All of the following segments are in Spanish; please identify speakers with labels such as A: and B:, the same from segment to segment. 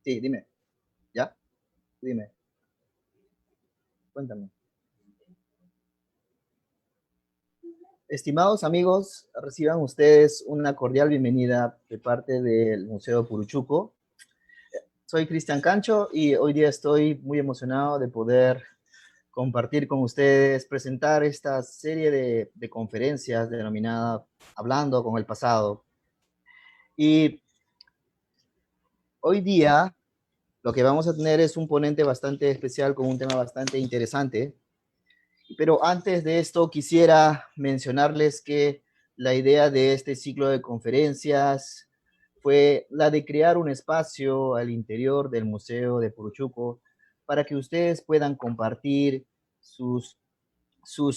A: Sí, dime. ¿Ya? Dime. Cuéntame. Estimados amigos, reciban ustedes una cordial bienvenida de parte del Museo Puruchuco. Soy Cristian Cancho y hoy día estoy muy emocionado de poder compartir con ustedes, presentar esta serie de conferencias denominada Hablando con el Pasado. Y hoy día lo que vamos a tener es un ponente bastante especial con un tema bastante interesante. Pero antes de esto quisiera mencionarles que la idea de este ciclo de conferencias fue la de crear un espacio al interior del Museo de Puruchuco para que ustedes puedan compartir sus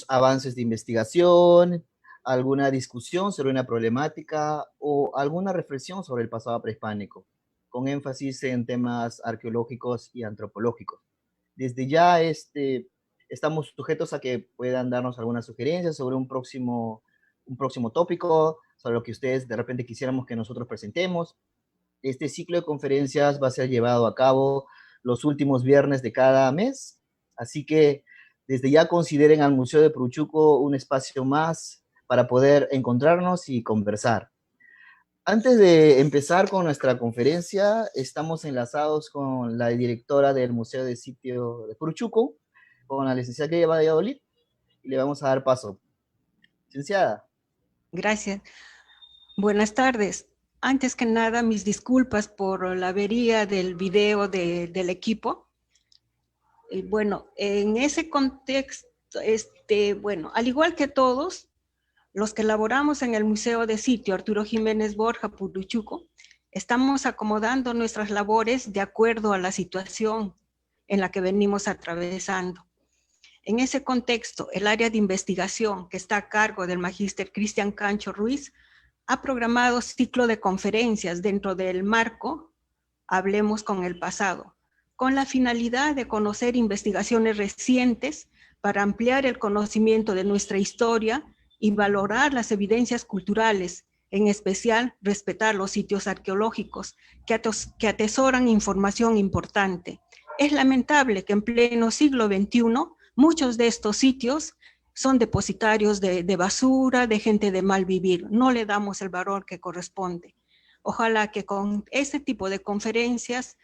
A: avances de investigación, alguna discusión sobre una problemática o alguna reflexión sobre el pasado prehispánico, con énfasis en temas arqueológicos y antropológicos. Desde ya estamos sujetos a que puedan darnos algunas sugerencias sobre un próximo tópico, sobre lo que ustedes de repente quisiéramos que nosotros presentemos. Este ciclo de conferencias va a ser llevado a cabo los últimos viernes de cada mes, así que desde ya consideren al Museo de Puruchuco un espacio más para poder encontrarnos y conversar. Antes de empezar con nuestra conferencia, estamos enlazados con la directora del Museo de Sitio de Puruchuco, con la licenciada Clelia Valladolid, y le vamos a dar paso. Licenciada.
B: Gracias. Buenas tardes. Antes que nada, mis disculpas por la avería del video del equipo. Bueno, en ese contexto, bueno, al igual que todos, los que laboramos en el Museo de Sitio Arturo Jiménez Borja, Puruchuco, estamos acomodando nuestras labores de acuerdo a la situación en la que venimos atravesando. En ese contexto, el área de investigación que está a cargo del magíster Cristian Cancho Ruiz ha programado ciclo de conferencias dentro del marco Hablemos con el Pasado, con la finalidad de conocer investigaciones recientes para ampliar el conocimiento de nuestra historia y valorar las evidencias culturales, en especial respetar los sitios arqueológicos que atesoran información importante. Es lamentable que en pleno siglo XXI muchos de estos sitios son depositarios de basura, de gente de mal vivir. No le damos el valor que corresponde. Ojalá que con este tipo de conferencias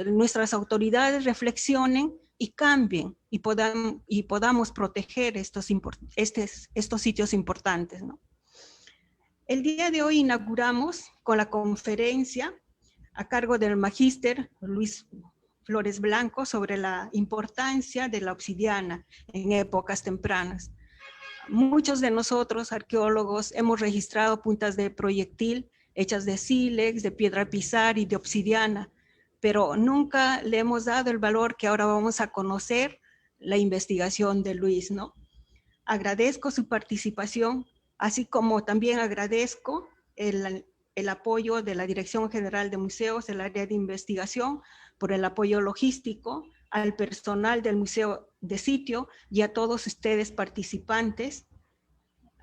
B: nuestras autoridades reflexionen y cambien y podamos proteger estos sitios importantes, ¿no? El día de hoy inauguramos con la conferencia a cargo del magíster Luis Flores Blanco sobre la importancia de la obsidiana en épocas tempranas. Muchos de nosotros, arqueólogos, hemos registrado puntas de proyectil hechas de sílex, de piedra pisar y de obsidiana, pero nunca le hemos dado el valor que ahora vamos a conocer la investigación de Luis, ¿no? Agradezco su participación, así como también agradezco el apoyo de la Dirección General de Museos, el área de investigación, por el apoyo logístico, al personal del Museo de Sitio y a todos ustedes participantes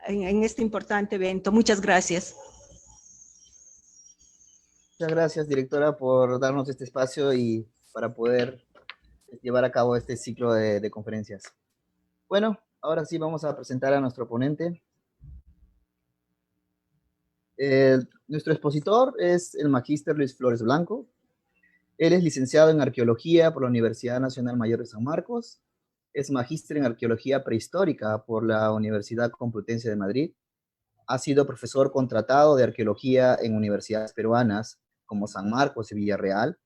B: en este importante evento. Muchas gracias.
A: Muchas gracias, directora, por darnos este espacio y para poder llevar a cabo este ciclo de conferencias. Bueno, ahora sí vamos a presentar a nuestro ponente. Nuestro expositor es el magíster Luis Flores Blanco. Él es licenciado en Arqueología por la Universidad Nacional Mayor de San Marcos. Es magíster en Arqueología Prehistórica por la Universidad Complutense de Madrid. Ha sido profesor contratado de Arqueología en universidades peruanas como San Marcos y Villarreal.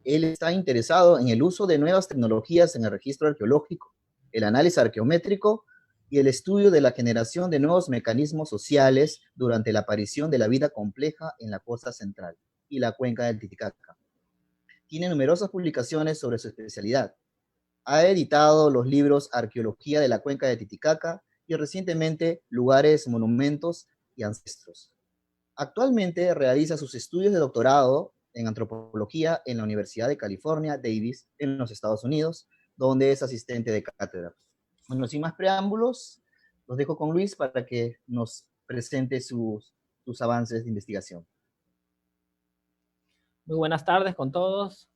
A: Él está interesado en el uso de nuevas tecnologías en el registro arqueológico, el análisis arqueométrico y el estudio de la generación de nuevos mecanismos sociales durante la aparición de la vida compleja en la costa central y la cuenca del Titicaca. Tiene numerosas publicaciones sobre su especialidad. Ha editado los libros Arqueología de la cuenca de Titicaca y recientemente Lugares, Monumentos y Ancestros. Actualmente realiza sus estudios de doctorado en antropología en la Universidad de California, Davis, en los Estados Unidos, donde es asistente de cátedra. Bueno, sin más preámbulos, los dejo con Luis para que nos presente sus avances de investigación.
C: Muy buenas tardes con todos.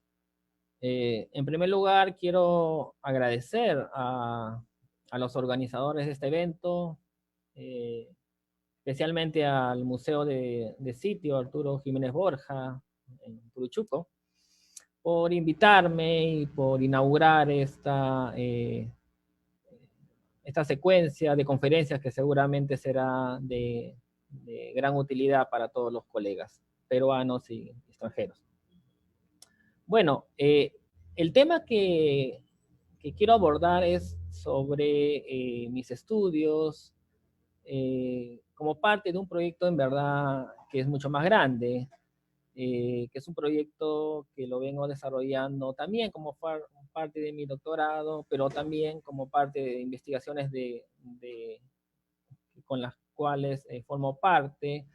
C: En primer lugar, quiero agradecer a los organizadores de este evento, especialmente al Museo de Sitio Arturo Jiménez Borja en Puruchuco, por invitarme y por inaugurar esta secuencia de conferencias que seguramente será de gran utilidad para todos los colegas peruanos y extranjeros. Bueno, el tema que quiero abordar es sobre mis estudios, como parte de un proyecto en verdad que es mucho más grande, que es un proyecto que lo vengo desarrollando también como parte de mi doctorado, pero también como parte de investigaciones con las cuales formo parte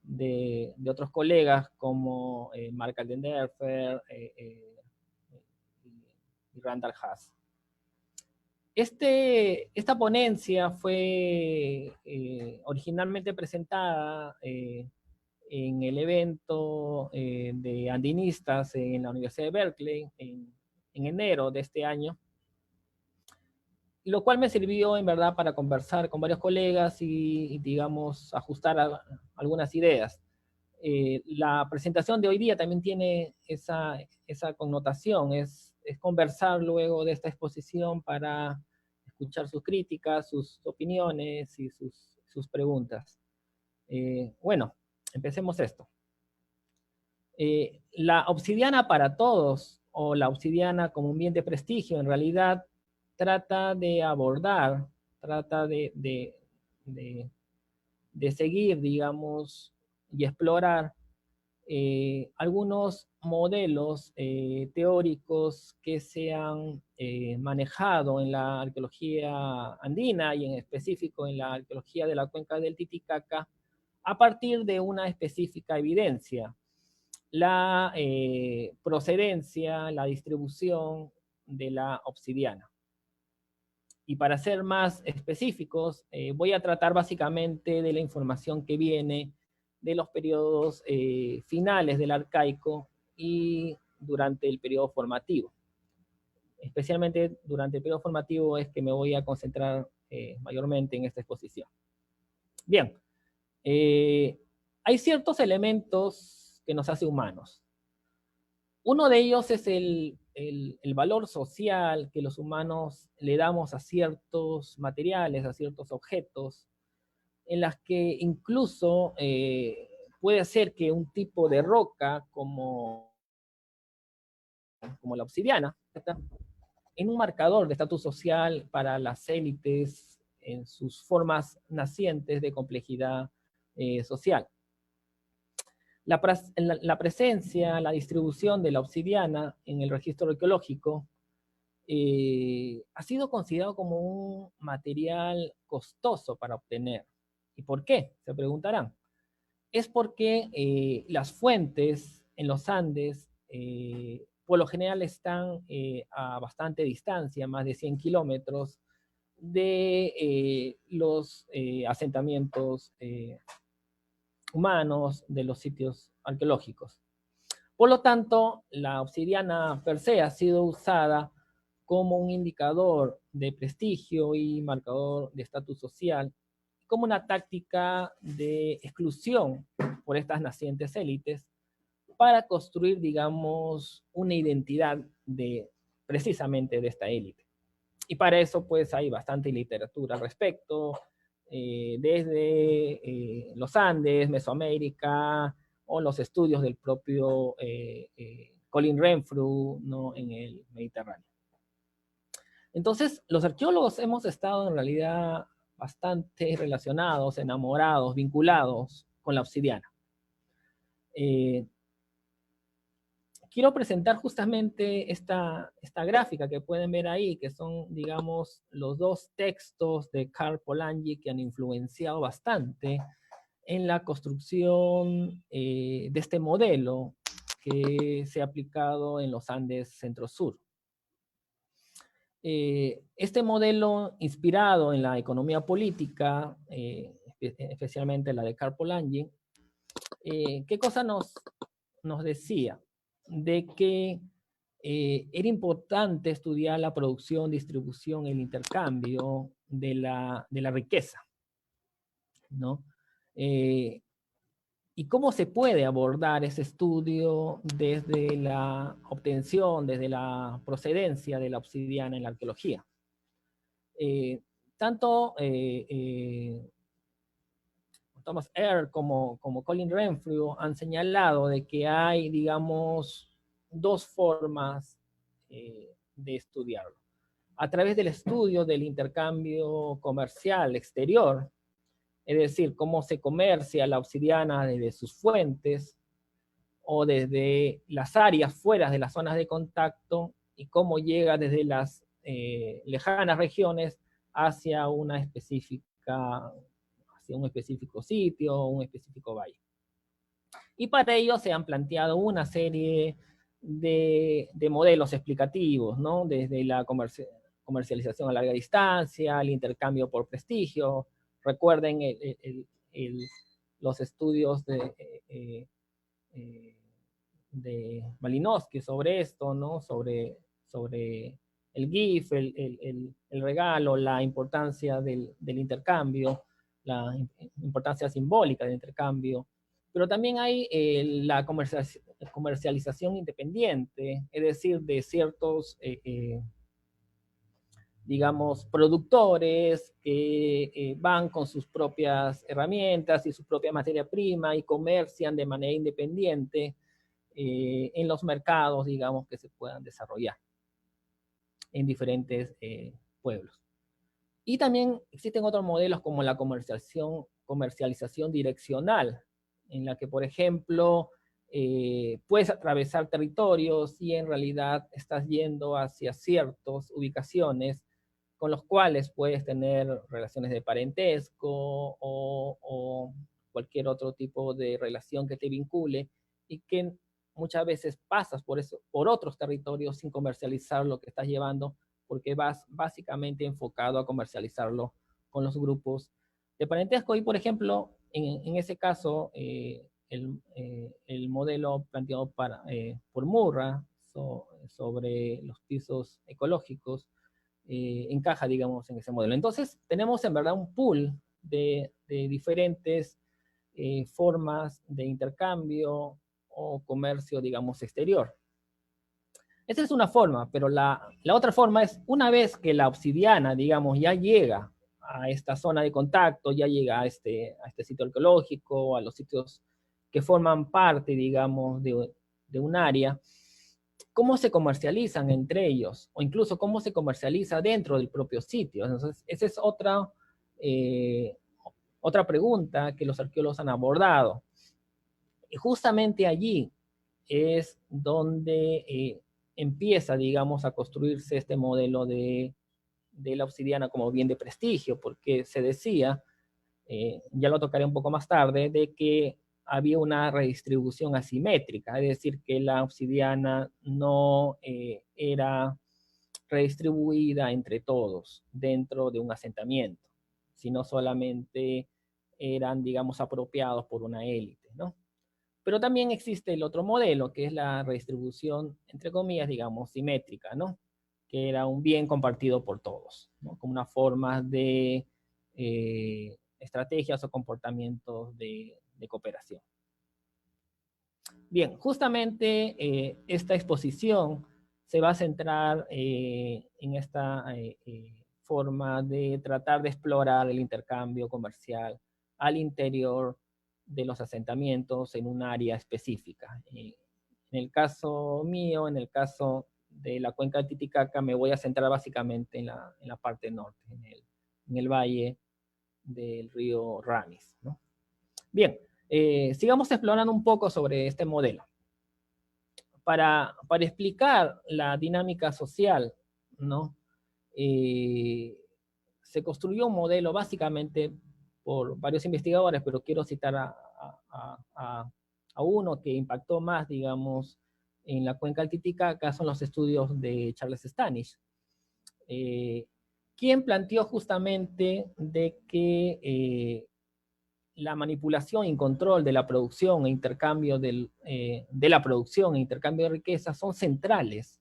C: de otros colegas como Mark Aldenderfer y Randall Haas. Esta ponencia fue originalmente presentada en el evento de andinistas en la Universidad de Berkeley en enero de este año, lo cual me sirvió en verdad para conversar con varios colegas y digamos, ajustar algunas ideas. La presentación de hoy día también tiene esa connotación, es conversar luego de esta exposición para escuchar sus críticas, sus opiniones y sus preguntas. Bueno, empecemos esto. La obsidiana para todos, o la obsidiana como un bien de prestigio, en realidad trata de abordar, trata de seguir, digamos, y explorar algunos modelos teóricos que se han manejado en la arqueología andina y en específico en la arqueología de la cuenca del Titicaca a partir de una específica evidencia, la procedencia, la distribución de la obsidiana. Y para ser más específicos, voy a tratar básicamente de la información que viene de los periodos finales del arcaico y durante el periodo formativo. Especialmente durante el periodo formativo es que me voy a concentrar mayormente en esta exposición. Bien, hay ciertos elementos que nos hacen humanos. Uno de ellos es el valor social que los humanos le damos a ciertos materiales, a ciertos objetos, en las que incluso puede ser que un tipo de roca como la obsidiana, en un marcador de estatus social para las élites en sus formas nacientes de complejidad social. La presencia, la distribución de la obsidiana en el registro arqueológico ha sido considerado como un material costoso para obtener. ¿Y por qué? Se preguntarán. Es porque las fuentes en los Andes por lo general están a bastante distancia, más de 100 kilómetros, de los asentamientos humanos, de los sitios arqueológicos. Por lo tanto, la obsidiana per se ha sido usada como un indicador de prestigio y marcador de estatus social, como una táctica de exclusión por estas nacientes élites para construir, digamos, una identidad precisamente de esta élite. Y para eso, pues, hay bastante literatura al respecto, desde los Andes, Mesoamérica, o los estudios del propio Colin Renfrew, ¿no?, en el Mediterráneo. Entonces, los arqueólogos hemos estado en realidad bastante relacionados, enamorados, vinculados con la obsidiana. Quiero presentar justamente esta gráfica que pueden ver ahí, que son, digamos, los dos textos de Karl Polanyi que han influenciado bastante en la construcción de este modelo que se ha aplicado en los Andes Centro-Sur. Este modelo, inspirado en la economía política, especialmente la de Karl Polanyi, ¿qué cosa nos decía? De que era importante estudiar la producción, distribución, el intercambio de la riqueza, ¿no? ¿Y cómo se puede abordar ese estudio desde la obtención, desde la procedencia de la obsidiana en la arqueología? Tanto Thomas Eyre como Colin Renfrew han señalado de que hay, digamos, dos formas de estudiarlo. A través del estudio del intercambio comercial exterior, es decir, cómo se comercia la obsidiana desde sus fuentes o desde las áreas fuera de las zonas de contacto y cómo llega desde las lejanas regiones hacia una específica, hacia un específico sitio, un específico valle. Y para ello se han planteado una serie de modelos explicativos, ¿no? Desde la comercialización a larga distancia, el intercambio por prestigio. Recuerden los estudios de Malinowski sobre esto, ¿no? Sobre el GIF, el regalo, la importancia del intercambio, la importancia simbólica del intercambio. Pero también hay la comercialización independiente, es decir, de ciertos digamos, productores que van con sus propias herramientas y su propia materia prima y comercian de manera independiente en los mercados, digamos, que se puedan desarrollar en diferentes pueblos. Y también existen otros modelos como la comercialización direccional, en la que, por ejemplo, puedes atravesar territorios y en realidad estás yendo hacia ciertas ubicaciones con los cuales puedes tener relaciones de parentesco o cualquier otro tipo de relación que te vincule y que muchas veces pasas por otros territorios sin comercializar lo que estás llevando porque vas básicamente enfocado a comercializarlo con los grupos de parentesco. Y por ejemplo, en ese caso, el modelo planteado por Murra sobre los pisos ecológicos encaja, digamos, en ese modelo. Entonces, tenemos en verdad un pool de diferentes formas de intercambio o comercio, digamos, exterior. Esa es una forma, pero la otra forma es, una vez que la obsidiana, digamos, ya llega a esta zona de contacto, ya llega a este sitio arqueológico, a los sitios que forman parte, digamos, de un área, cómo se comercializan entre ellos, o incluso cómo se comercializa dentro del propio sitio. Entonces, esa es otra pregunta que los arqueólogos han abordado. Y justamente allí es donde empieza, digamos, a construirse este modelo de la obsidiana como bien de prestigio, porque se decía, ya lo tocaré un poco más tarde, de que había una redistribución asimétrica, es decir, que la obsidiana no era redistribuida entre todos dentro de un asentamiento, sino solamente eran, digamos, apropiados por una élite, ¿no? Pero también existe el otro modelo, que es la redistribución, entre comillas, digamos, simétrica, ¿no? Que era un bien compartido por todos, ¿no? Como una forma de estrategias o comportamientos de cooperación. Bien, justamente esta exposición se va a centrar en esta forma de tratar de explorar el intercambio comercial al interior de los asentamientos en un área específica. En el caso mío, en el caso de la cuenca del Titicaca, me voy a centrar básicamente en la parte norte, en el valle del río Ramis, ¿no? Bien, sigamos explorando un poco sobre este modelo. Para explicar la dinámica social, ¿no? Se construyó un modelo básicamente por varios investigadores, pero quiero citar a uno que impactó más, digamos, en la cuenca del Titicaca, son los estudios de Charles Stanish, quien planteó justamente de que la manipulación y control de la producción e intercambio de la producción e intercambio de riqueza son centrales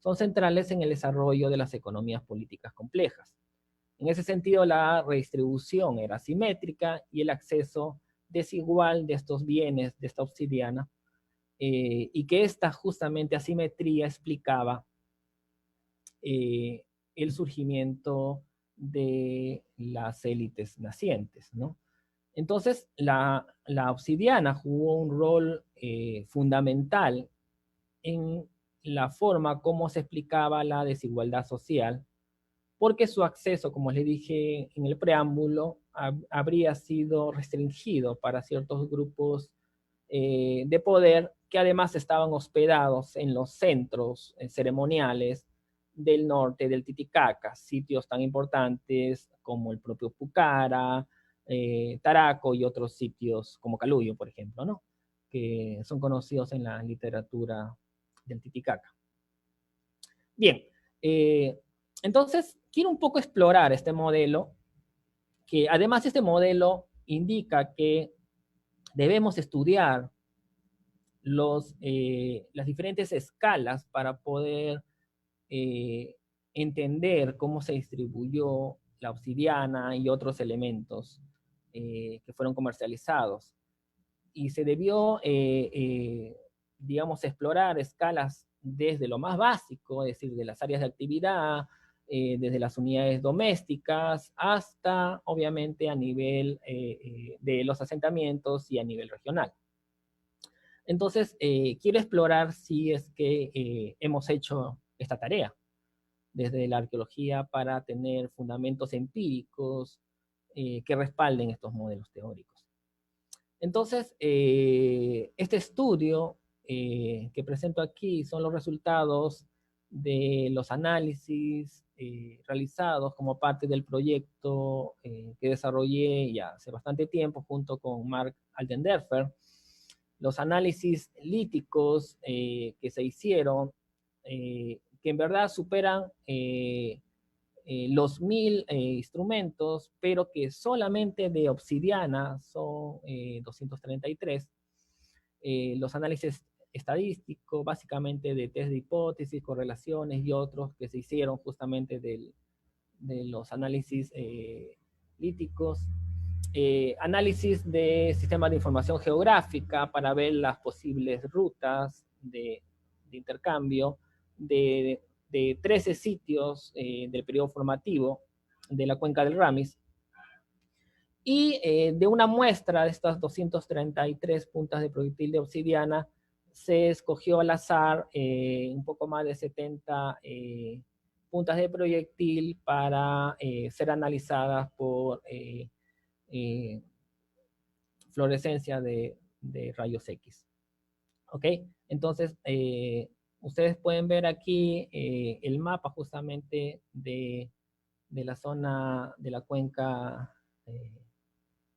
C: en el desarrollo de las economías políticas complejas. En ese sentido, la redistribución era asimétrica y el acceso desigual de estos bienes, de esta obsidiana, y que esta justamente asimetría explicaba el surgimiento de las élites nacientes, ¿no? Entonces, la obsidiana jugó un rol fundamental en la forma como se explicaba la desigualdad social, porque su acceso, como les dije en el preámbulo, habría sido restringido para ciertos grupos de poder que además estaban hospedados en los centros ceremoniales del norte del Titicaca, sitios tan importantes como el propio Pucara, Taraco y otros sitios como Caluyo, por ejemplo, ¿no? Que son conocidos en la literatura del Titicaca. Bien, entonces quiero un poco explorar este modelo, que además este modelo indica que debemos estudiar las diferentes escalas para poder entender cómo se distribuyó la obsidiana y otros elementos que fueron comercializados. Y se debió, digamos, explorar escalas desde lo más básico, es decir, de las áreas de actividad, desde las unidades domésticas, hasta, obviamente, a nivel de los asentamientos y a nivel regional. Entonces, quiero explorar si es que hemos hecho esta tarea desde la arqueología para tener fundamentos empíricos que respalden estos modelos teóricos. Entonces, este estudio que presento aquí son los resultados de los análisis realizados como parte del proyecto que desarrollé ya hace bastante tiempo junto con Mark Altenderfer. Los análisis líticos que se hicieron, que en verdad superan los 1000 instrumentos, pero que solamente de obsidiana son 233. Los análisis estadísticos, básicamente de test de hipótesis, correlaciones y otros que se hicieron justamente de los análisis líticos. Análisis de sistemas de información geográfica para ver las posibles rutas de intercambio de 13 sitios del periodo formativo de la cuenca del Ramis, y de una muestra de estas 233 puntas de proyectil de obsidiana se escogió al azar un poco más de 70 puntas de proyectil para ser analizadas por fluorescencia de rayos X. ¿Ok? Entonces, ustedes pueden ver aquí el mapa justamente de la zona de la cuenca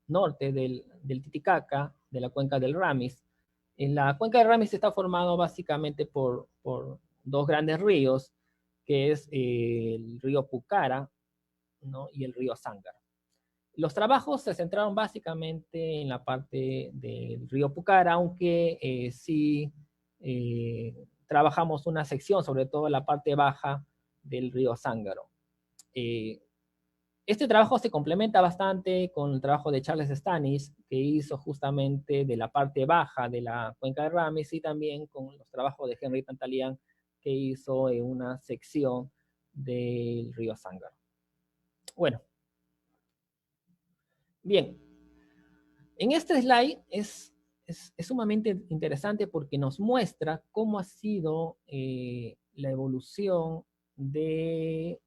C: norte del Titicaca, de la cuenca del Ramis. En la cuenca del Ramis está formado básicamente por dos grandes ríos, que es el río Pucara, ¿no? Y el río Zángaro. Los trabajos se centraron básicamente en la parte del río Pucara, aunque sí trabajamos una sección, sobre todo en la parte baja del río Zángaro. Este trabajo se complementa bastante con el trabajo de Charles Stanis, que hizo justamente de la parte baja de la cuenca de Ramis, y también con los trabajos de Henry Tantalian, que hizo una sección del río Zángaro. Bueno, bien, en este slide es sumamente interesante porque nos muestra cómo ha sido la evolución del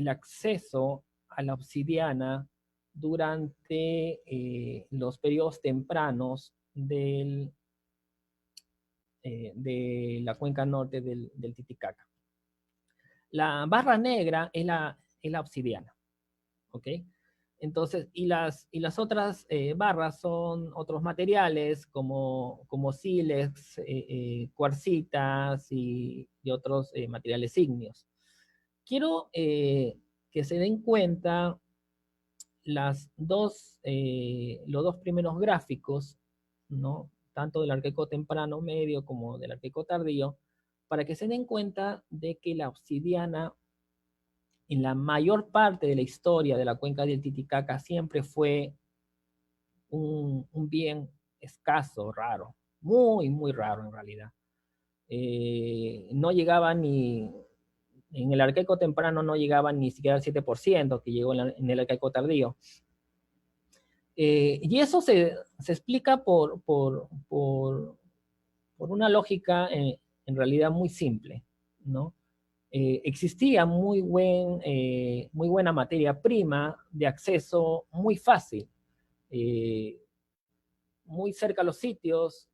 C: acceso a la obsidiana durante los periodos tempranos de la cuenca norte del Titicaca. La barra negra es la obsidiana, ¿ok? Entonces, y las otras barras son otros materiales como sílex, cuarcitas y otros materiales ígneos. Quiero que se den cuenta los dos primeros gráficos, ¿no? Tanto del Arqueco temprano medio como del Arqueco tardío, para que se den cuenta de que la obsidiana en la mayor parte de la historia de la cuenca del Titicaca siempre fue un bien escaso, raro, muy, muy raro en realidad. No llegaba ni, en el Arqueco temprano no llegaba ni siquiera al 7% que llegó en el Arqueco tardío. Y eso se explica por una lógica en realidad muy simple, ¿no? Existía muy buena materia prima de acceso muy fácil, muy cerca a los sitios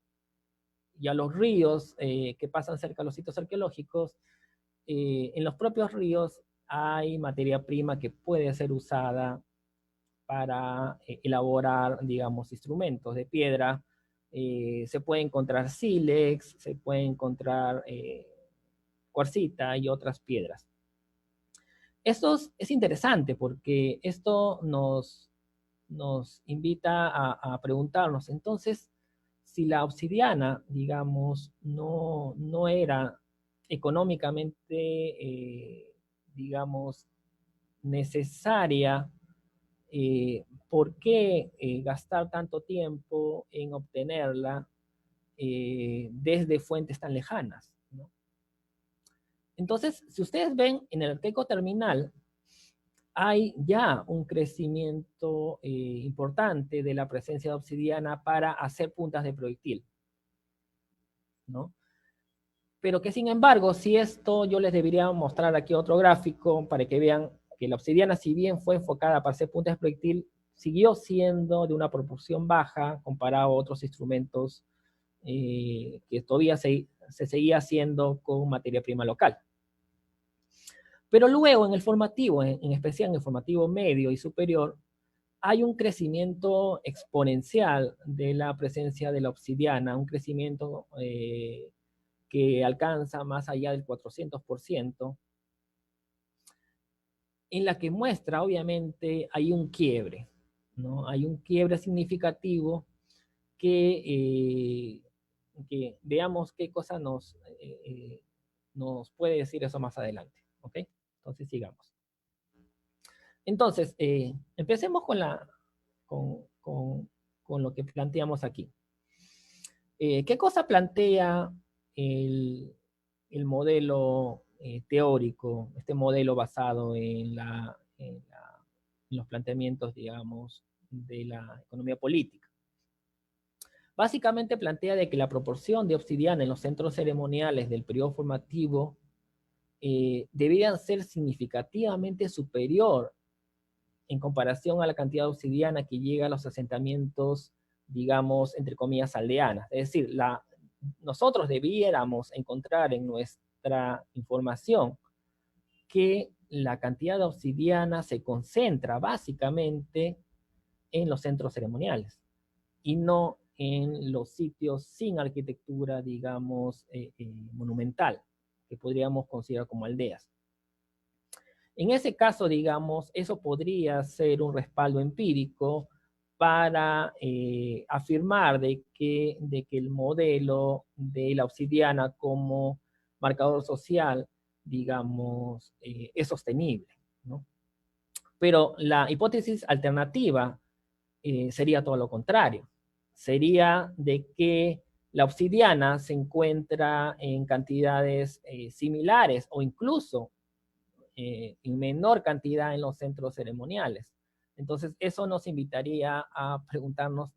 C: y a los ríos que pasan cerca a los sitios arqueológicos. En los propios ríos hay materia prima que puede ser usada para elaborar, digamos, instrumentos de piedra. Se puede encontrar sílex, se puede encontrar cuarcita y otras piedras. Esto es interesante porque esto nos invita a preguntarnos, entonces, si la obsidiana, digamos, no era económicamente, digamos, necesaria, ¿por qué gastar tanto tiempo en obtenerla desde fuentes tan lejanas, ¿no? Entonces, si ustedes ven en el Arqueco terminal, hay ya un crecimiento importante de la presencia de obsidiana para hacer puntas de proyectil, ¿no? Pero que sin embargo, si esto yo les debería mostrar aquí otro gráfico para que vean que la obsidiana, si bien fue enfocada para hacer puntas de proyectil, siguió siendo de una proporción baja comparado a otros instrumentos que todavía se seguía haciendo con materia prima local. Pero luego en el formativo, en especial en el formativo medio y superior, hay un crecimiento exponencial de la presencia de la obsidiana, un crecimiento que alcanza más allá del 400%, en la que muestra, obviamente, hay un quiebre, ¿no? Hay un quiebre significativo que veamos qué cosa nos puede decir eso más adelante, ¿ok? Entonces sigamos. Entonces, empecemos con lo que planteamos aquí. ¿Qué cosa plantea el modelo teórico, este modelo basado en los planteamientos, digamos, de la economía política? Básicamente plantea de que la proporción de obsidiana en los centros ceremoniales del periodo formativo deberían ser significativamente superior en comparación a la cantidad de obsidiana que llega a los asentamientos, digamos, entre comillas, aldeanas. Es decir, nosotros debiéramos encontrar en nuestra información que la cantidad de obsidiana se concentra básicamente en los centros ceremoniales y no en los sitios sin arquitectura, digamos, monumental, que podríamos considerar como aldeas. En ese caso, digamos, eso podría ser un respaldo empírico para afirmar de que el modelo de la obsidiana como marcador social, digamos, es sostenible, ¿no? Pero la hipótesis alternativa sería todo lo contrario. Sería de que la obsidiana se encuentra en cantidades similares o incluso en menor cantidad en los centros ceremoniales. Entonces, eso nos invitaría a preguntarnos,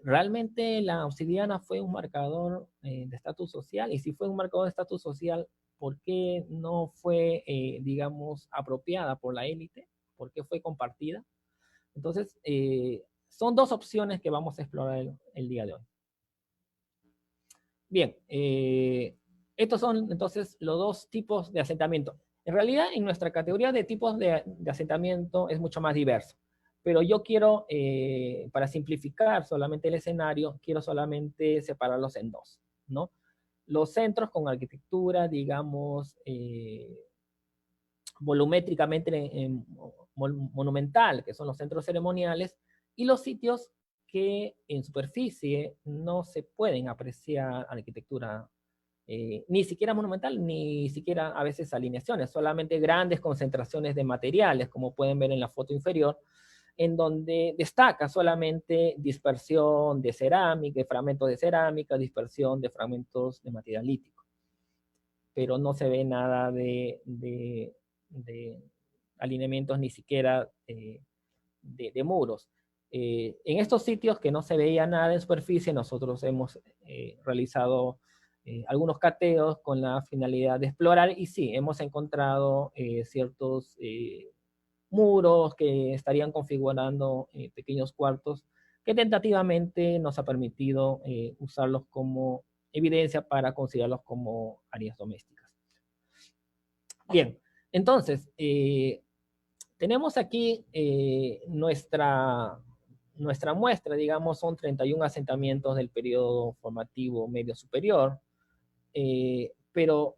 C: ¿realmente la obsidiana fue un marcador de estatus social? Y si fue un marcador de estatus social, ¿por qué no fue, digamos, apropiada por la élite? ¿Por qué fue compartida? Entonces, son dos opciones que vamos a explorar el día de hoy. Bien, estos son entonces los dos tipos de asentamiento. En realidad, en nuestra categoría de tipos de asentamiento es mucho más diverso. Pero yo quiero, para simplificar solamente el escenario, quiero solamente separarlos en dos, ¿no? Los centros con arquitectura, digamos, volumétricamente monumental, que son los centros ceremoniales, y los sitios que en superficie no se pueden apreciar arquitectura, ni siquiera monumental, ni siquiera a veces alineaciones, solamente grandes concentraciones de materiales, como pueden ver en la foto inferior, en donde destaca solamente dispersión de cerámica, de fragmentos de cerámica, dispersión de fragmentos de material lítico. Pero no se ve nada de alineamientos ni siquiera de muros. En estos sitios que no se veía nada en superficie, nosotros hemos realizado algunos cateos con la finalidad de explorar y sí, hemos encontrado ciertos muros que estarían configurando pequeños cuartos que tentativamente nos ha permitido usarlos como evidencia para considerarlos como áreas domésticas. Bien, entonces, tenemos aquí nuestra muestra, digamos, son 31 asentamientos del periodo formativo medio superior, pero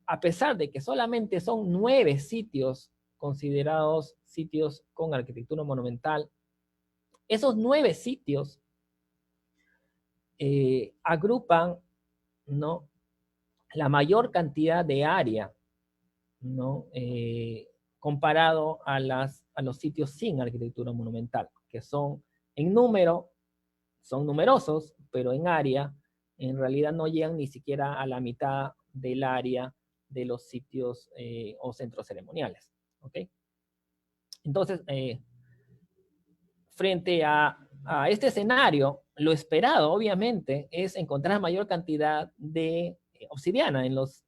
C: a pesar de que solamente son 9 sitios considerados sitios con arquitectura monumental, esos 9 sitios agrupan, ¿no?, la mayor cantidad de área, ¿no?, comparado a los sitios sin arquitectura monumental, que son en número, son numerosos, pero en área, en realidad no llegan ni siquiera a la mitad del área de los sitios o centros ceremoniales. ¿Ok? Entonces, frente a este escenario, lo esperado, obviamente, es encontrar mayor cantidad de obsidiana en los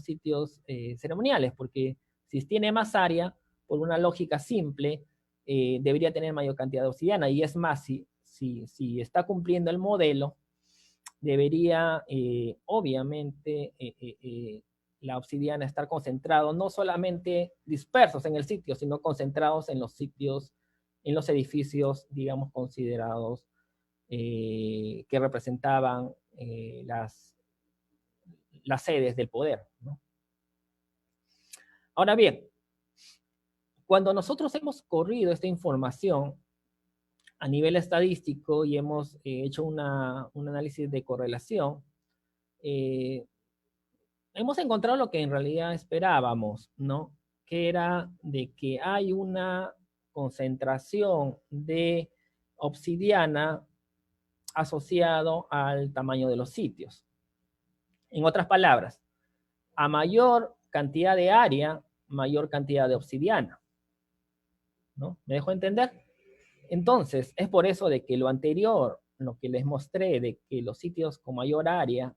C: sitios ceremoniales, porque si tiene más área, por una lógica simple, debería tener mayor cantidad de obsidiana. Y es más, si está cumpliendo el modelo, debería, obviamente, la obsidiana estar concentrado, no solamente dispersos en el sitio, sino concentrados en los sitios, en los edificios, digamos, considerados que representaban las sedes del poder, ¿no? Ahora bien, cuando nosotros hemos corrido esta información a nivel estadístico y hemos hecho un análisis de correlación, hemos encontrado lo que en realidad esperábamos, ¿no? Que era de que hay una concentración de obsidiana asociado al tamaño de los sitios. En otras palabras, a mayor cantidad de área, mayor cantidad de obsidiana, ¿no? ¿Me dejo entender? Entonces, es por eso de que lo anterior, lo que les mostré, de que los sitios con mayor área,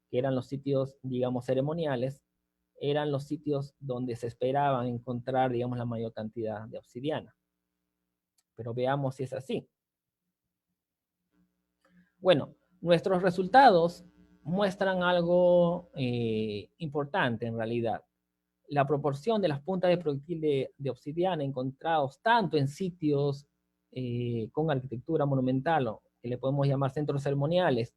C: que eran los sitios, digamos, ceremoniales, eran los sitios donde se esperaban encontrar, digamos, la mayor cantidad de obsidiana. Pero veamos si es así. Bueno, nuestros resultados muestran algo importante en realidad. La proporción de las puntas de proyectil de obsidiana encontrados tanto en sitios con arquitectura monumental, o que le podemos llamar centros ceremoniales,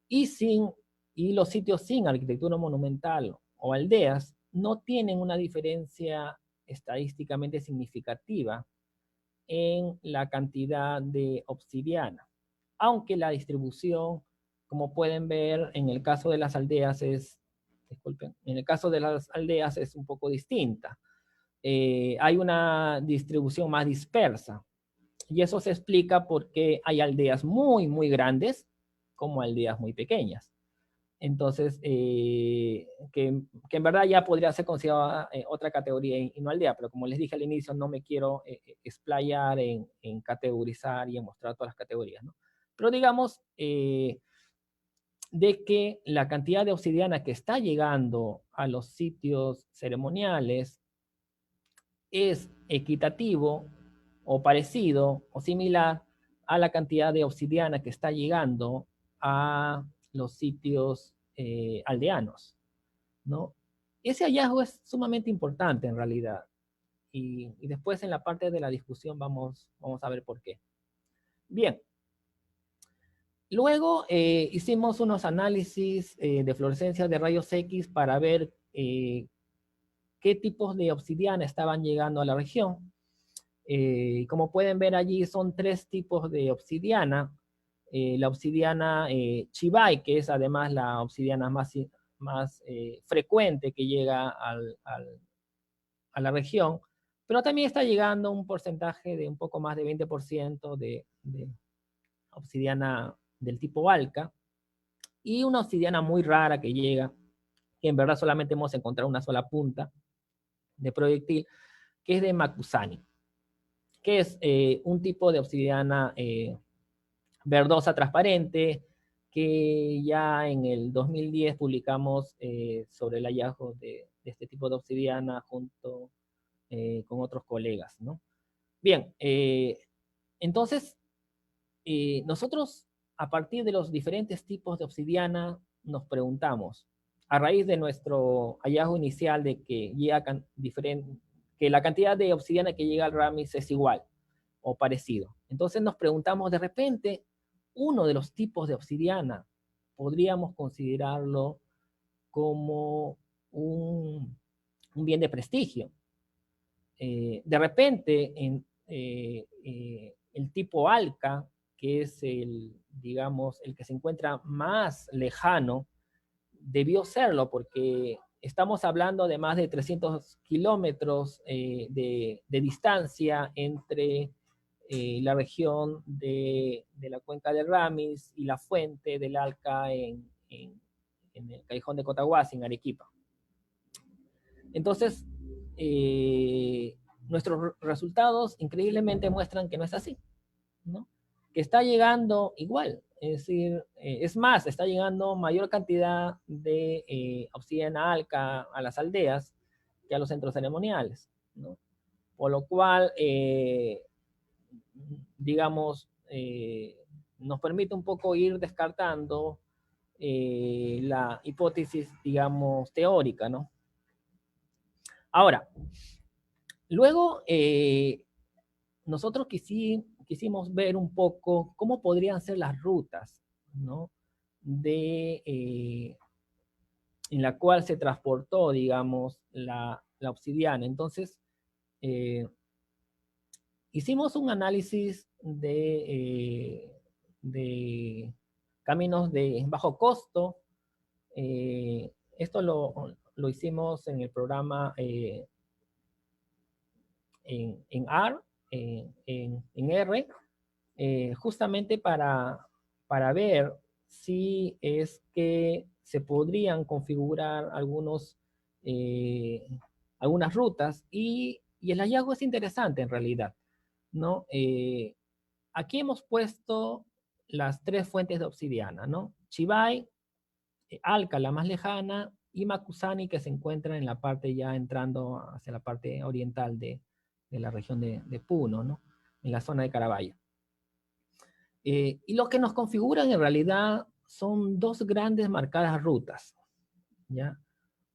C: y los sitios sin arquitectura monumental o aldeas, no tienen una diferencia estadísticamente significativa en la cantidad de obsidiana, aunque la distribución, como pueden ver, en el caso de las aldeas disculpen, en el caso de las aldeas es un poco distinta. Hay una distribución más dispersa, y eso se explica porque hay aldeas muy, muy grandes como aldeas muy pequeñas. Entonces, que en verdad ya podría ser considerada otra categoría y no aldea, pero como les dije al inicio, no me quiero explayar en categorizar y en mostrar todas las categorías, ¿no? Pero digamos de que la cantidad de obsidiana que está llegando a los sitios ceremoniales es equitativo o parecido o similar a la cantidad de obsidiana que está llegando a los sitios aldeanos, ¿no? Ese hallazgo es sumamente importante en realidad. Y después en la parte de la discusión vamos a ver por qué. Bien. Luego hicimos unos análisis de fluorescencia de rayos X para ver qué tipos de obsidiana estaban llegando a la región. Como pueden ver allí, son 3 tipos de obsidiana. La obsidiana Chibai, que es además la obsidiana más frecuente que llega a la región, pero también está llegando un porcentaje de un poco más de 20% de obsidiana del tipo Alca, y una obsidiana muy rara que llega, que en verdad solamente hemos encontrado una sola punta de proyectil, que es de Macusani, que es un tipo de obsidiana verdosa transparente, que ya en el 2010 publicamos sobre el hallazgo de este tipo de obsidiana junto con otros colegas, ¿no? Bien, entonces nosotros a partir de los diferentes tipos de obsidiana nos preguntamos, a raíz de nuestro hallazgo inicial de que, que la cantidad de obsidiana que llega al Ramis es igual o parecido. Entonces nos preguntamos, de repente, uno de los tipos de obsidiana podríamos considerarlo como un bien de prestigio. De repente, el tipo Alca, que es digamos, el que se encuentra más lejano, debió serlo porque estamos hablando de más de 300 kilómetros de distancia entre la región de la cuenca de Ramis y la fuente del Alca en el callejón de Cotahuasi, en Arequipa. Entonces, nuestros resultados increíblemente muestran que no es así, ¿no? Que está llegando igual, es decir, es más, está llegando mayor cantidad de obsidiana Alca a las aldeas que a los centros ceremoniales, ¿no? Por lo cual, digamos, nos permite un poco ir descartando la hipótesis, digamos, teórica, ¿no? Ahora, luego nosotros quisimos ver un poco cómo podrían ser las rutas, ¿no? En la cual se transportó, digamos, la obsidiana. Entonces, hicimos un análisis de caminos de bajo costo. Esto lo hicimos en el programa en R, en R, justamente para ver si es que se podrían configurar algunas rutas, y el hallazgo es interesante en realidad, ¿no? Aquí hemos puesto las 3 fuentes de obsidiana, ¿no? Chibai, Alca, la más lejana, y Macusani, que se encuentra en la parte ya entrando hacia la parte oriental de la región de Puno, ¿no? En la zona de Carabaya. Y lo que nos configuran en realidad son 2 grandes marcadas rutas, ¿ya?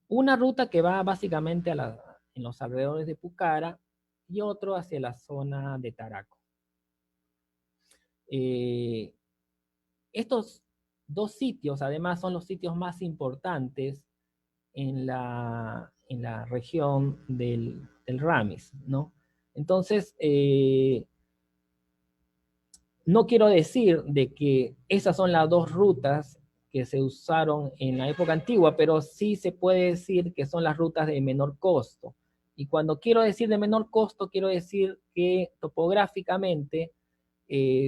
C: Una ruta que va básicamente en los alrededores de Pucara, y otro hacia la zona de Taraco. Estos 2 sitios, además, son los sitios más importantes en región del Ramis, ¿no? Entonces, no quiero decir de que esas son las dos rutas que se usaron en la época antigua, pero sí se puede decir que son las rutas de menor costo. Y cuando quiero decir de menor costo, quiero decir que topográficamente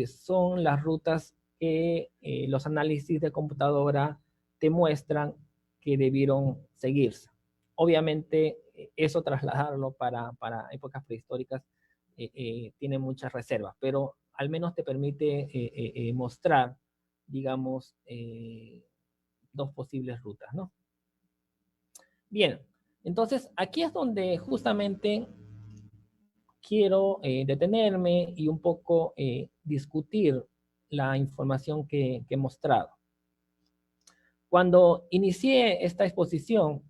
C: son las rutas que los análisis de computadora te muestran que debieron seguirse. Obviamente, eso trasladarlo para épocas prehistóricas tiene muchas reservas, pero al menos te permite mostrar, digamos, dos posibles rutas, ¿no? Bien, entonces aquí es donde justamente quiero detenerme y un poco discutir la información que he mostrado. Cuando inicié esta exposición,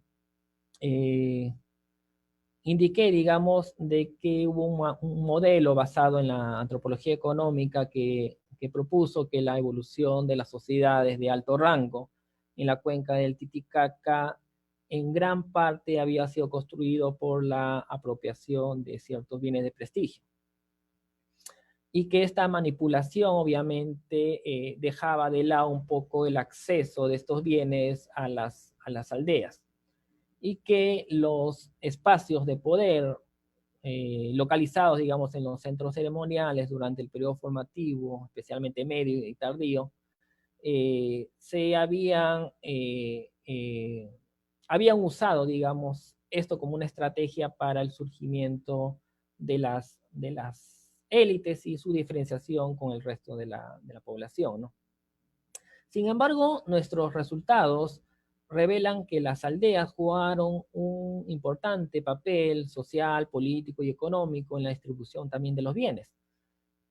C: indiqué, digamos, de que hubo un modelo basado en la antropología económica que propuso que la evolución de las sociedades de alto rango en la cuenca del Titicaca en gran parte había sido construido por la apropiación de ciertos bienes de prestigio. Y que esta manipulación obviamente dejaba de lado un poco el acceso de estos bienes a las aldeas. Y que los espacios de poder localizados, digamos, en los centros ceremoniales durante el periodo formativo, especialmente medio y tardío, se habían usado, digamos, esto como una estrategia para el surgimiento de las élites y su diferenciación con el resto de la población, ¿no? Sin embargo, nuestros resultados revelan que las aldeas jugaron un importante papel social, político y económico en la distribución también de los bienes.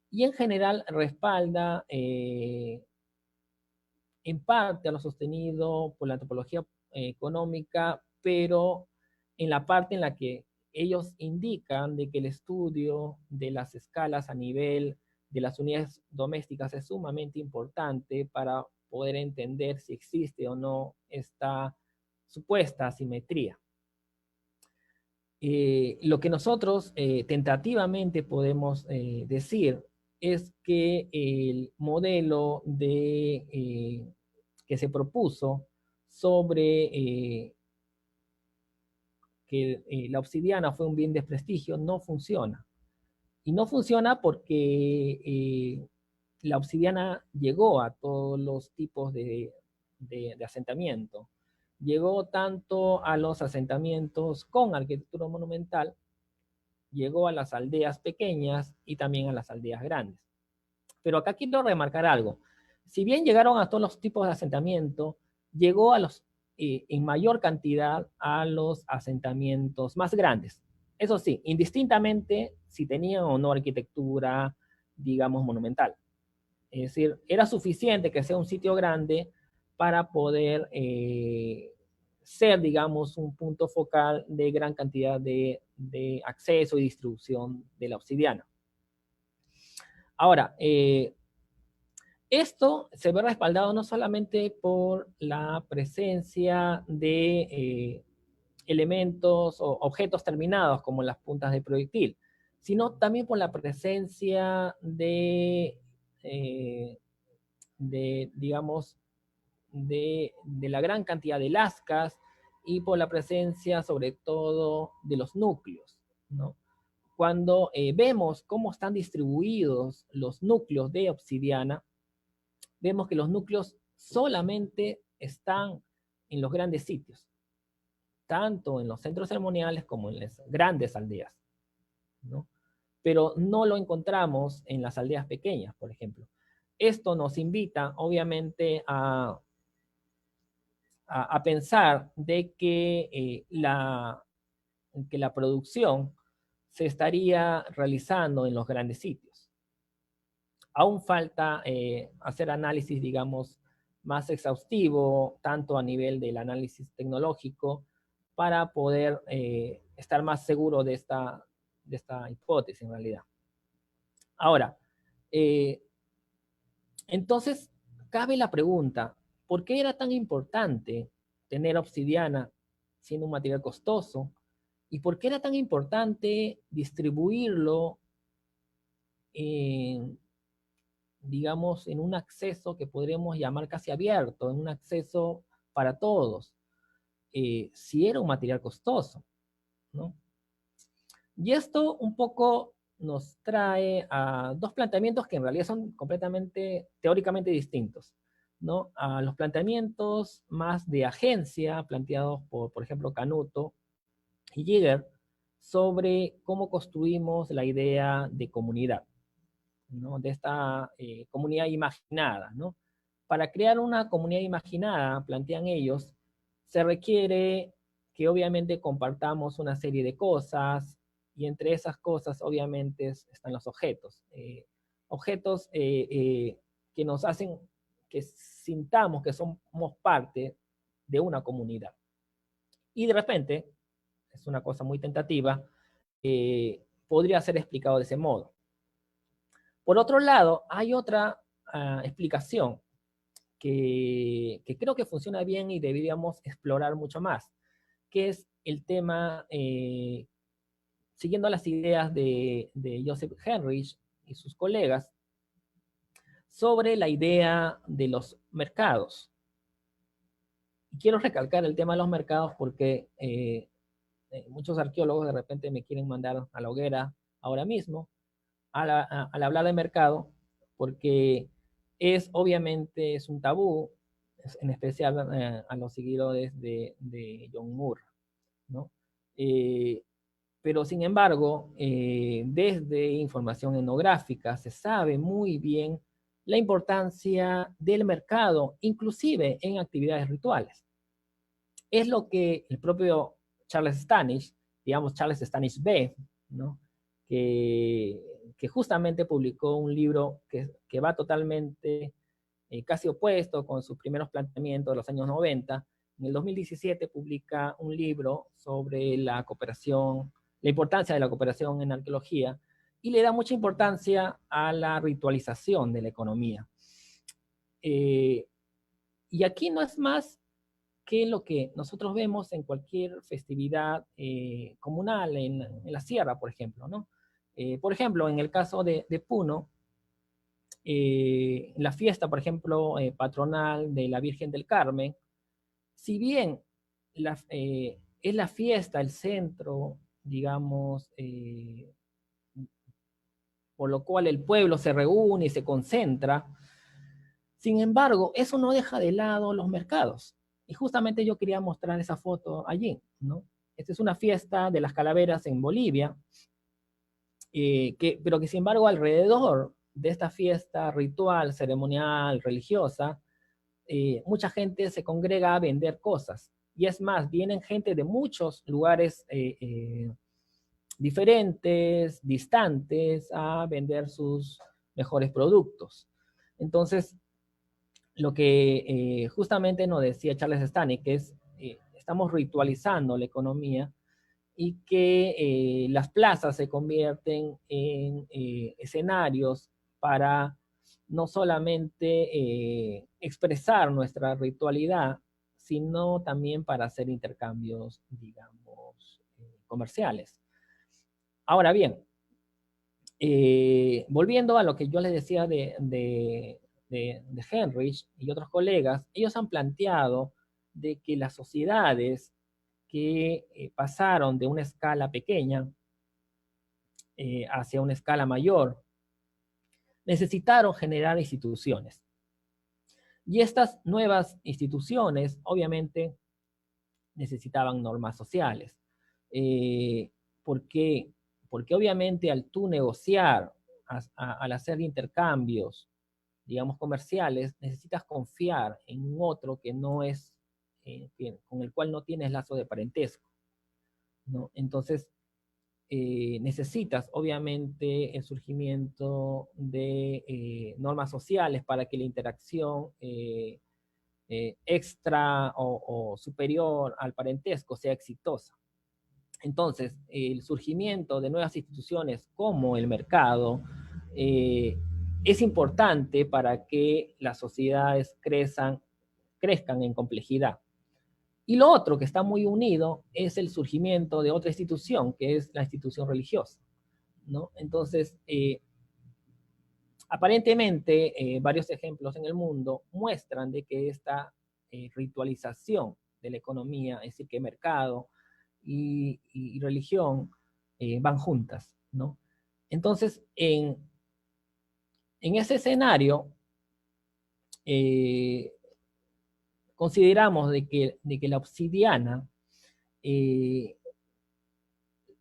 C: Y en general respalda en parte a lo sostenido por la antropología económica, pero en la parte en la que ellos indican de que el estudio de las escalas a nivel de las unidades domésticas es sumamente importante para poder entender si existe o no esta supuesta asimetría. Lo que nosotros tentativamente podemos decir es que el modelo que se propuso sobre que la obsidiana fue un bien de prestigio no funciona. Y no funciona porque la obsidiana llegó a todos los tipos de asentamiento. Llegó tanto a los asentamientos con arquitectura monumental, llegó a las aldeas pequeñas y también a las aldeas grandes. Pero acá quiero remarcar algo. Si bien llegaron a todos los tipos de asentamiento, llegó a en mayor cantidad a los asentamientos más grandes. Eso sí, indistintamente si tenían o no arquitectura, digamos, monumental. Es decir, era suficiente que sea un sitio grande para poder ser, digamos, un punto focal de gran cantidad de acceso y distribución de la obsidiana. Ahora, esto se ve respaldado no solamente por la presencia de elementos o objetos terminados como las puntas de proyectil, sino también por la presencia digamos, de la gran cantidad de lascas y por la presencia sobre todo de los núcleos, ¿no? Cuando vemos cómo están distribuidos los núcleos de obsidiana, vemos que los núcleos solamente están en los grandes sitios, tanto en los centros ceremoniales como en las grandes aldeas, ¿no? Pero no lo encontramos en las aldeas pequeñas, por ejemplo. Esto nos invita, obviamente, a pensar de que la producción se estaría realizando en los grandes sitios. Aún falta hacer análisis, digamos, más exhaustivo, tanto a nivel del análisis tecnológico, para poder estar más seguro de esta hipótesis en realidad. Ahora, entonces, cabe la pregunta, ¿por qué era tan importante tener obsidiana siendo un material costoso, y por qué era tan importante distribuirlo en, digamos, en un acceso que podríamos llamar casi abierto, en un acceso para todos, si era un material costoso, ¿no? Y esto un poco nos trae a dos planteamientos que en realidad son completamente teóricamente distintos, ¿no? A los planteamientos más de agencia, planteados por ejemplo, Canuto y Jäger, sobre cómo construimos la idea de comunidad, ¿no? De esta comunidad imaginada, ¿no? Para crear una comunidad imaginada, plantean ellos, se requiere que obviamente compartamos una serie de cosas, y entre esas cosas obviamente están los objetos. Objetos que nos hacen que sintamos que somos parte de una comunidad. Y de repente, es una cosa muy tentativa, podría ser explicado de ese modo. Por otro lado, hay otra explicación que creo que funciona bien y deberíamos explorar mucho más, que es el tema, siguiendo las ideas de Joseph Henrich y sus colegas, sobre la idea de los mercados. Y quiero recalcar el tema de los mercados porque muchos arqueólogos de repente me quieren mandar a la hoguera ahora mismo al hablar de mercado, porque obviamente es un tabú, en especial a los seguidores de John Moore, ¿no? Pero sin embargo, desde información etnográfica se sabe muy bien la importancia del mercado, inclusive en actividades rituales. Es lo que el propio Charles Stanish, digamos Charles Stanish B, ¿no? que justamente publicó un libro que va totalmente casi opuesto con sus primeros planteamientos de los años 90. En el 2017 publica un libro sobre la cooperación, la importancia de la cooperación en arqueología, y le da mucha importancia a la ritualización de la economía. Y aquí no es más que lo que nosotros vemos en cualquier festividad comunal, en la sierra, por ejemplo, ¿no? Por ejemplo, en el caso de Puno, la fiesta, por ejemplo, patronal de la Virgen del Carmen, si bien es la fiesta, el centro, digamos, por lo cual el pueblo se reúne y se concentra, sin embargo, eso no deja de lado los mercados. Y justamente yo quería mostrar esa foto allí, ¿no? Esta es una fiesta de las calaveras en Bolivia, pero que sin embargo alrededor de esta fiesta ritual, ceremonial, religiosa, mucha gente se congrega a vender cosas. Y es más, vienen gente de muchos lugares diferentes, distantes, a vender sus mejores productos. Entonces, lo que justamente nos decía Charles Stanek, que es, estamos ritualizando la economía, y que las plazas se convierten en escenarios para no solamente expresar nuestra ritualidad, sino también para hacer intercambios, digamos, comerciales. Ahora bien, volviendo a lo que yo les decía de Henrich y otros colegas, ellos han planteado de que las sociedades que pasaron de una escala pequeña hacia una escala mayor, necesitaron generar instituciones. Y estas nuevas instituciones, obviamente, necesitaban normas sociales. ¿Por qué? Porque obviamente al tú negociar, al hacer intercambios, digamos, comerciales, necesitas confiar en un otro que no es, con el cual no tienes lazo de parentesco, ¿no? Entonces, necesitas obviamente el surgimiento de normas sociales para que la interacción extra o superior al parentesco sea exitosa. Entonces, el surgimiento de nuevas instituciones como el mercado es importante para que las sociedades crezcan en complejidad. Y lo otro que está muy unido es el surgimiento de otra institución, que es la institución religiosa, ¿no? Entonces, aparentemente, varios ejemplos en el mundo muestran de que esta ritualización de la economía, es decir, que mercado y religión van juntas, ¿no? Entonces, en ese escenario, consideramos de que eh,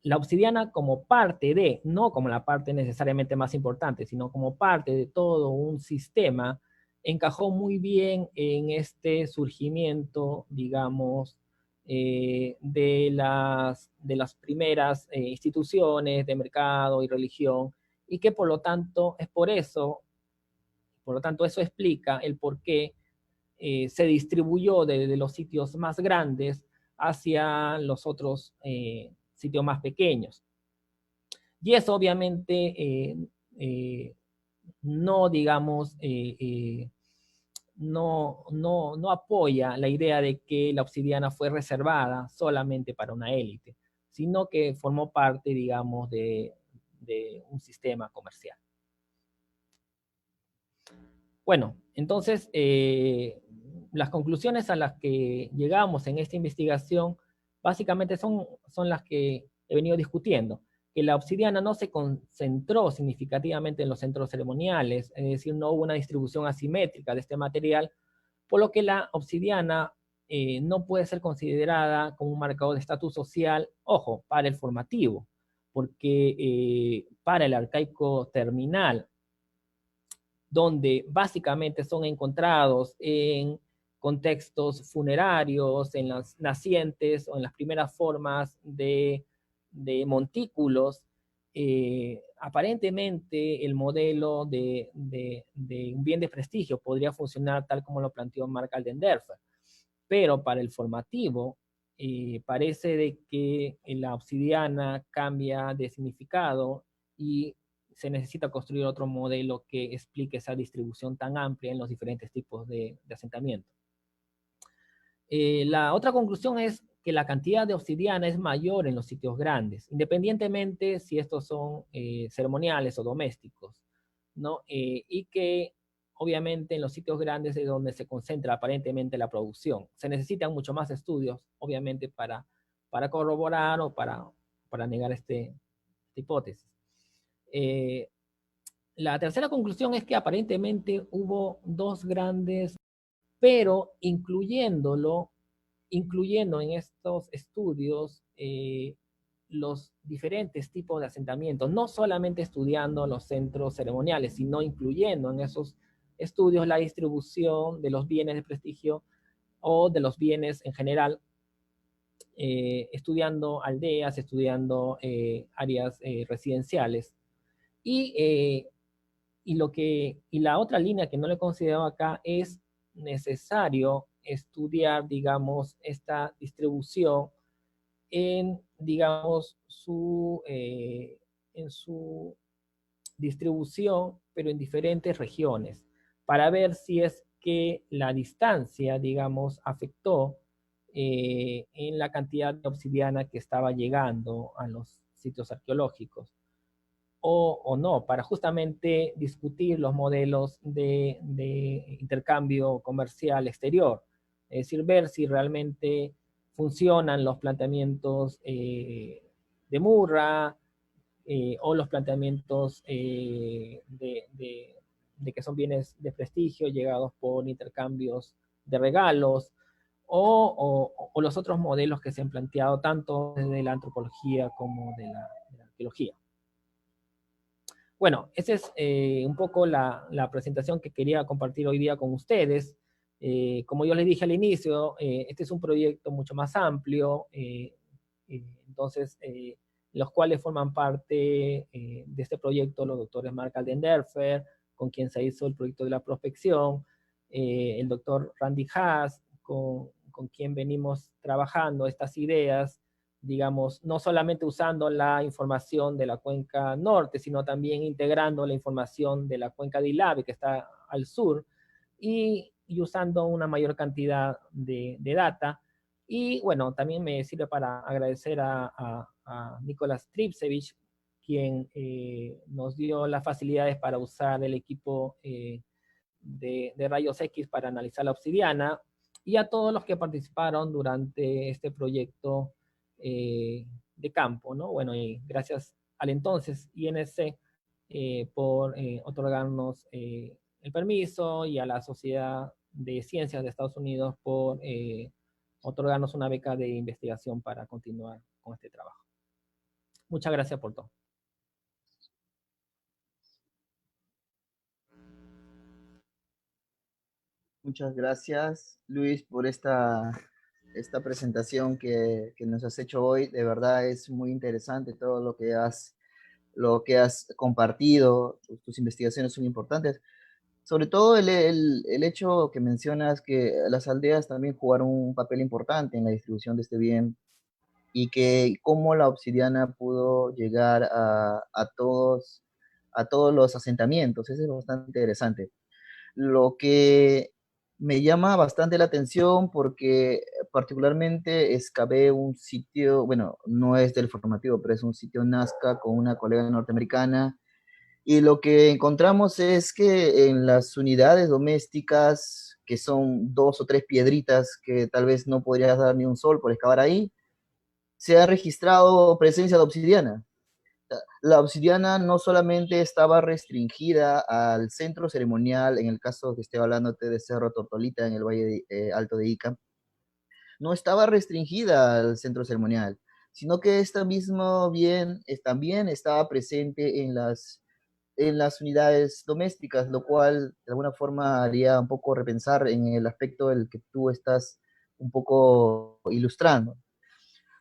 C: la obsidiana como parte de, no como la parte necesariamente más importante, sino como parte de todo un sistema, encajó muy bien en este surgimiento, digamos, de las primeras instituciones de mercado y religión, y que por lo tanto es por lo tanto eso explica el por qué se distribuyó de los sitios más grandes hacia los otros sitios más pequeños. Y eso obviamente no, digamos, no apoya la idea de que la obsidiana fue reservada solamente para una élite, sino que formó parte, digamos, de un sistema comercial. Bueno, entonces, las conclusiones a las que llegamos en esta investigación básicamente son las que he venido discutiendo, que la obsidiana no se concentró significativamente en los centros ceremoniales, es decir, no hubo una distribución asimétrica de este material, por lo que la obsidiana no puede ser considerada como un marcador de estatus social, ojo, para el formativo, porque para el arcaico terminal, donde básicamente son encontrados en contextos funerarios, en las nacientes o en las primeras formas de montículos, aparentemente el modelo de un bien de prestigio podría funcionar tal como lo planteó Mark Aldenderfer, pero para el formativo parece de que la obsidiana cambia de significado y se necesita construir otro modelo que explique esa distribución tan amplia en los diferentes tipos de asentamiento. La otra conclusión es que la cantidad de obsidiana es mayor en los sitios grandes, independientemente si estos son ceremoniales o domésticos, ¿no? Y que obviamente en los sitios grandes es donde se concentra aparentemente la producción. Se necesitan mucho más estudios, obviamente, para corroborar o para negar esta hipótesis. La tercera conclusión es que aparentemente hubo dos grandes, pero incluyendo en estos estudios los diferentes tipos de asentamientos, no solamente estudiando los centros ceremoniales, sino incluyendo en esos estudios la distribución de los bienes de prestigio o de los bienes en general, estudiando aldeas, estudiando áreas residenciales. Y la otra línea que no le he considerado acá es necesario estudiar, digamos, esta distribución en, digamos, en su distribución, pero en diferentes regiones, para ver si es que la distancia, digamos, afectó en la cantidad de obsidiana que estaba llegando a los sitios arqueológicos o no, para justamente discutir los modelos de intercambio comercial exterior. Es decir, ver si realmente funcionan los planteamientos de Murra o los planteamientos de que son bienes de prestigio llegados por intercambios de regalos o los otros modelos que se han planteado tanto desde la antropología como de la arqueología. Bueno, esa es un poco la presentación que quería compartir hoy día con ustedes. Como yo les dije al inicio, este es un proyecto mucho más amplio, entonces, los cuales forman parte de este proyecto los doctores Mark Aldenderfer, con quien se hizo el proyecto de la prospección, el doctor Randy Haas, con quien venimos trabajando estas ideas, digamos, no solamente usando la información de la cuenca norte, sino también integrando la información de la cuenca de Ilave, que está al sur, y usando una mayor cantidad de data Y bueno, también me sirve para agradecer a Nicolás Tripsevich, quien nos dio las facilidades para usar el equipo de rayos X para analizar la obsidiana, y a todos los que participaron durante este proyecto de campo, ¿no? Bueno, y gracias al entonces INC por otorgarnos el permiso, y a la Sociedad de Ciencias de Estados Unidos por otorgarnos una beca de investigación para continuar con este trabajo. Muchas gracias por todo.
A: Muchas gracias, Luis, por esta presentación que nos has hecho hoy. De verdad es muy interesante todo lo que has compartido. Tus investigaciones son importantes. Sobre todo el hecho que mencionas que las aldeas también jugaron un papel importante en la distribución de este bien y que cómo la obsidiana pudo llegar a todos los asentamientos. Eso es bastante interesante. Lo que me llama bastante la atención porque particularmente excavé un sitio, bueno, no es del formativo, pero es un sitio Nazca con una colega norteamericana, y lo que encontramos es que en las unidades domésticas, que son dos o tres piedritas que tal vez no podrías dar ni un sol por excavar ahí, se ha registrado presencia de obsidiana. La obsidiana no solamente estaba restringida al centro ceremonial, en el caso que estoy hablándote de Cerro Tortolita en el Valle Alto de Ica, no estaba restringida al centro ceremonial, sino que esta mismo bien también estaba presente en las unidades domésticas, lo cual de alguna forma haría un poco repensar en el aspecto del que tú estás un poco ilustrando.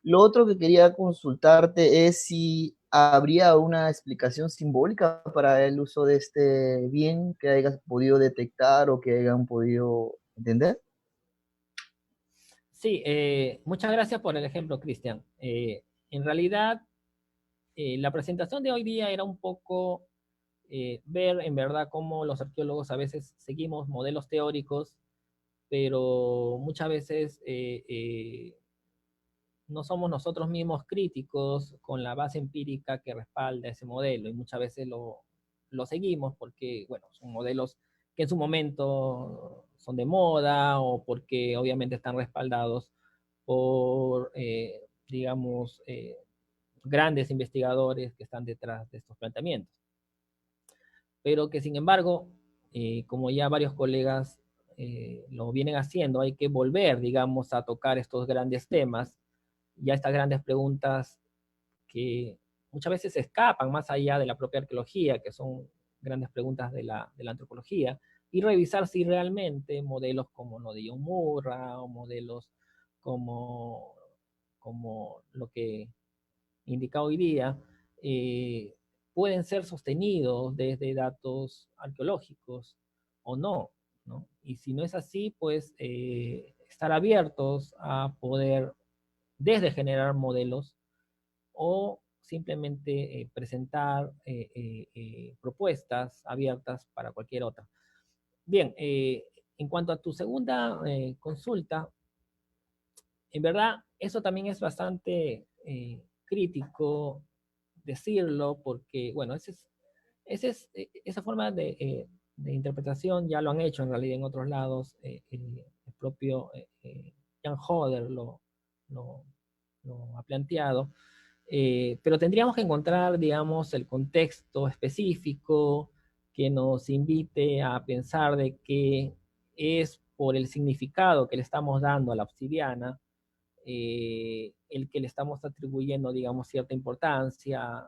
A: Lo otro que quería consultarte es si habría una explicación simbólica para el uso de este bien que hayas podido detectar o que hayan podido entender.
C: Sí, muchas gracias por el ejemplo, Cristian. En realidad, la presentación de hoy día era un poco ver en verdad cómo los arqueólogos a veces seguimos modelos teóricos, pero muchas veces no somos nosotros mismos críticos con la base empírica que respalda ese modelo, y muchas veces lo seguimos porque, bueno, son modelos que en su momento son de moda, o porque obviamente están respaldados por, digamos, grandes investigadores que están detrás de estos planteamientos. Pero que sin embargo, como ya varios colegas lo vienen haciendo, hay que volver, digamos, a tocar estos grandes temas, ya estas grandes preguntas que muchas veces escapan más allá de la propia arqueología, que son grandes preguntas de la antropología, y revisar si realmente modelos como lo de John Murra, o modelos como, como lo que indica hoy día, eh, pueden ser sostenidos desde datos arqueológicos o no, ¿no? Y si no es así, pues estar abiertos a poder desde generar modelos, o simplemente presentar propuestas abiertas para cualquier otra. Bien, en cuanto a tu segunda consulta, en verdad eso también es bastante crítico decirlo, porque, bueno, esa forma de interpretación ya lo han hecho en realidad en otros lados. El propio Jan Hodder lo, lo ha planteado. Pero tendríamos que encontrar, digamos, el contexto específico que nos invite a pensar de que es por el significado que le estamos dando a la obsidiana, el que le estamos atribuyendo, digamos, cierta importancia,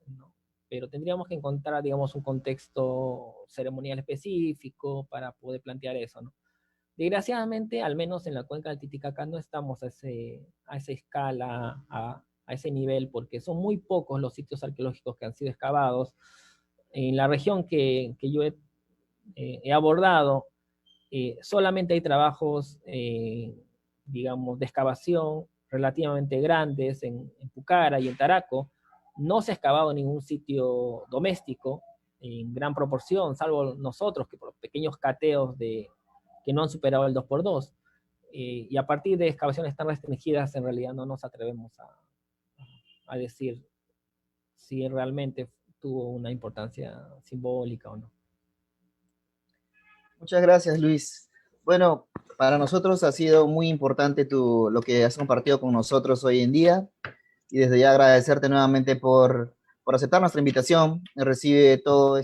C: ¿no? Pero tendríamos que encontrar, digamos, un contexto ceremonial específico para poder plantear eso, ¿no? Desgraciadamente, al menos en la cuenca del Titicaca, no estamos a esa escala, a ese nivel, porque son muy pocos los sitios arqueológicos que han sido excavados. En la región que yo he abordado, solamente hay trabajos, digamos, de excavación relativamente grandes en Pucara y en Taraco. No se ha excavado ningún sitio doméstico en gran proporción, salvo nosotros, que por pequeños cateos que no han superado el 2x2. y a partir de excavaciones tan restringidas en realidad no nos atrevemos a decir si realmente tuvo una importancia simbólica o no.
A: Muchas gracias, Luis. Bueno, para nosotros ha sido muy importante lo que has compartido con nosotros hoy en día, y desde ya agradecerte nuevamente por aceptar nuestra invitación. Recibe todos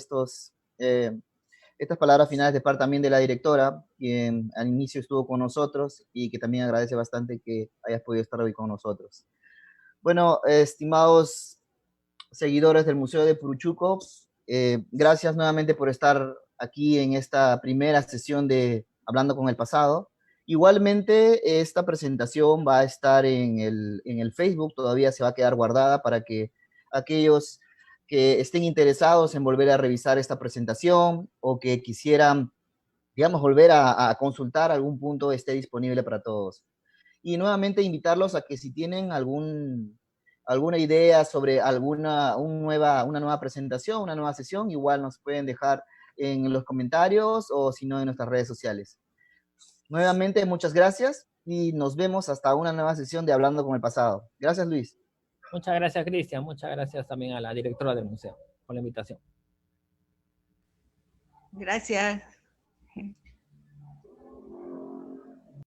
A: estas palabras finales de parte también de la directora, quien al inicio estuvo con nosotros y que también agradece bastante que hayas podido estar hoy con nosotros. Bueno, estimados seguidores del Museo de Puruchuco, gracias nuevamente por estar aquí en esta primera sesión de Hablando con el Pasado. Igualmente, esta presentación va a estar en el Facebook, todavía se va a quedar guardada para que aquellos que estén interesados en volver a revisar esta presentación o que quisieran, digamos, volver a consultar algún punto, esté disponible para todos. Y nuevamente invitarlos a que si tienen alguna idea sobre una nueva presentación, una nueva sesión, igual nos pueden dejar en los comentarios o si no en nuestras redes sociales. Nuevamente, muchas gracias y nos vemos hasta una nueva sesión de Hablando con el Pasado. Gracias, Luis.
C: Muchas gracias, Cristian. Muchas gracias también a la directora del museo por la invitación.
B: Gracias.